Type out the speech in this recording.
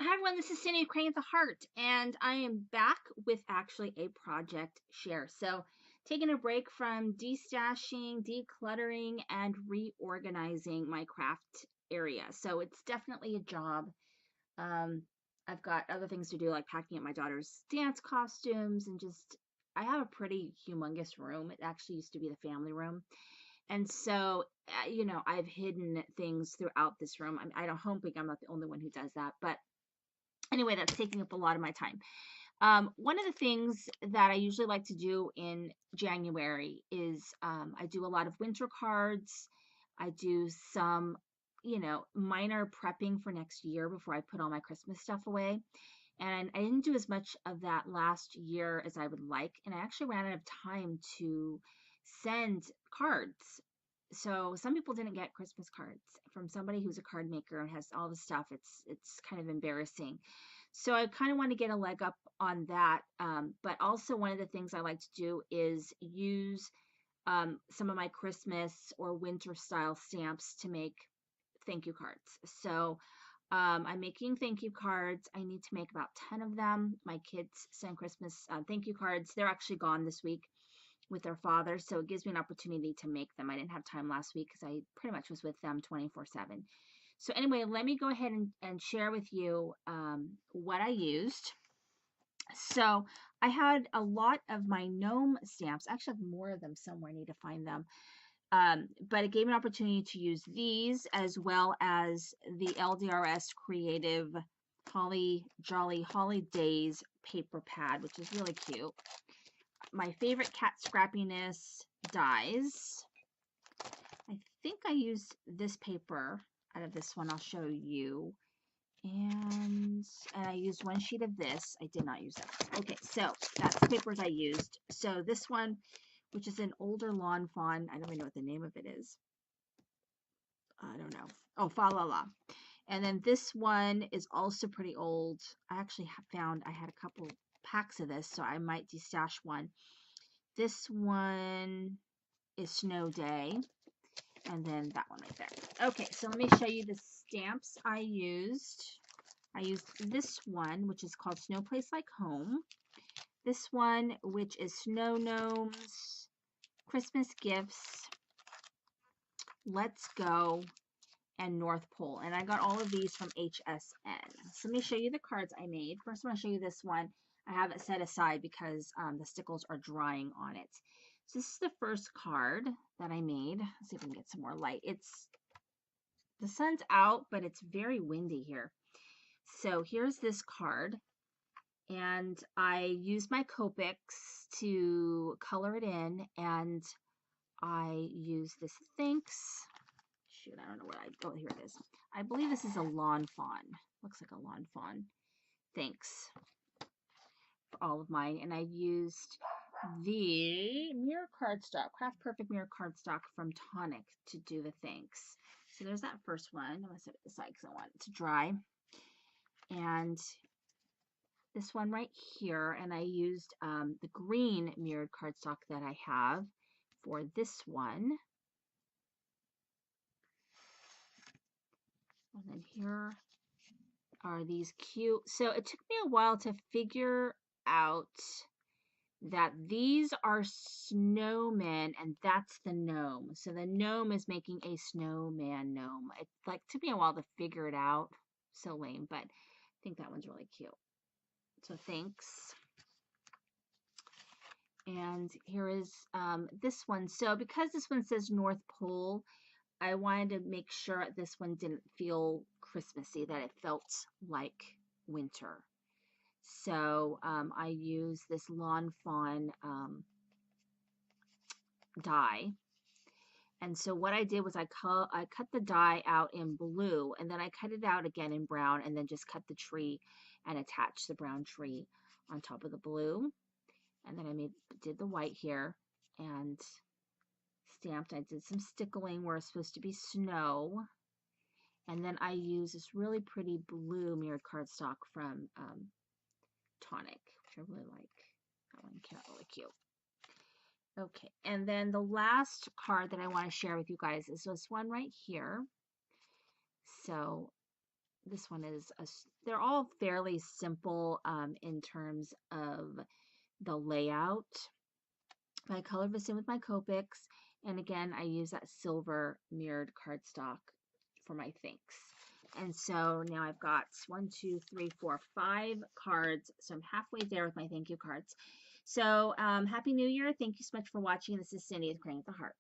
Hi everyone, this is Cindy Crane at the Heart, and I am back with actually a project share. So, taking a break from destashing, decluttering, and reorganizing my craft area. So, it's definitely a job. Um, I've got other things to do, like packing up my daughter's dance costumes, and just I have a pretty humongous room. It actually used to be the family room. And so, I've hidden things throughout this room. I'm hoping I'm not the only one who does that, but anyway, that's taking up a lot of my time. One of the things that I usually like to do in January is I do a lot of winter cards. I do some, minor prepping for next year before I put all my Christmas stuff away. And I didn't do as much of that last year as I would like. And I actually ran out of time to send cards. So some people didn't get Christmas cards from somebody who's a card maker and has all the stuff. It's kind of embarrassing. So I kind of want to get a leg up on that. But also one of the things I like to do is use some of my Christmas or winter style stamps to make thank you cards. So I'm making thank you cards. I need to make about 10 of them. My kids send Christmas thank you cards. They're actually gone this week with their father, so it gives me an opportunity to make them. I didn't have time last week because I pretty much was with them 24/7. So anyway, let me go ahead and share with you what I used. So I had a lot of my gnome stamps. I actually have more of them somewhere. I need to find them. But it gave me an opportunity to use these as well as the LDRS Creative Holly Jolly Holidays paper pad, which is really cute. My favorite cat scrappiness dies. I think I used this paper out of this one. I'll show you. And I used one sheet of this. I did not use that. Okay, so that's the papers I used. So this one, which is an older lawn fawn. I don't even know what the name of it is. I don't know. Oh, Fa La La. And then this one is also pretty old. I actually found I had a couple packs of this, so I might destash one. This one is Snow Day. And then that one right there. Okay, so let me show you the stamps I used. I used this one, which is called Snow Place Like Home. This one, which is Snow Gnomes, Christmas Gifts, Let's Go, and North Pole. And I got all of these from HSN. So let me show you the cards I made. First, I want to show you this one. I have it set aside because the stickles are drying on it. So this is the first card that I made. Let's see if we can get some more light. The sun's out, but it's very windy here. So here's this card. And I used my Copics to color it in, and I used this thanks. Shoot, I don't know where oh, here it is. I believe this is a lawn fawn. Looks like a lawn fawn. Thanks for all of mine. And I used the mirror cardstock, Craft Perfect mirror cardstock from Tonic to do the thanks. So there's that first one. I'm going to set it aside because I want it to dry. And this one right here, and I used the green mirrored cardstock that I have for this one. And then here are these cute. So it took me a while to figure out that these are snowmen and that's the gnome. So the gnome is making a snowman gnome. It took me a while to figure it out. So lame, but I think that one's really cute. So thanks. And here is this one. So because this one says North Pole, I wanted to make sure this one didn't feel Christmassy, that it felt like winter. So I use this Lawn Fawn die. And so what I did was I cut the die out in blue, and then I cut it out again in brown, and then just cut the tree and attach the brown tree on top of the blue. And then I did the white here and stamped. I did some stickling where it's supposed to be snow. And then I used this really pretty blue mirrored cardstock from Tonic, which I really like. That one came out really cute. Okay, and then the last card that I want to share with you guys is this one right here. So this one is, they're all fairly simple in terms of the layout. I colored this in with my Copics, and again, I use that silver mirrored cardstock for my thanks. And so now I've got 1, 2, 3, 4, 5 cards. So I'm halfway there with my thank you cards. So Happy New Year. Thank you so much for watching. This is Cindy with Creating with the Heart.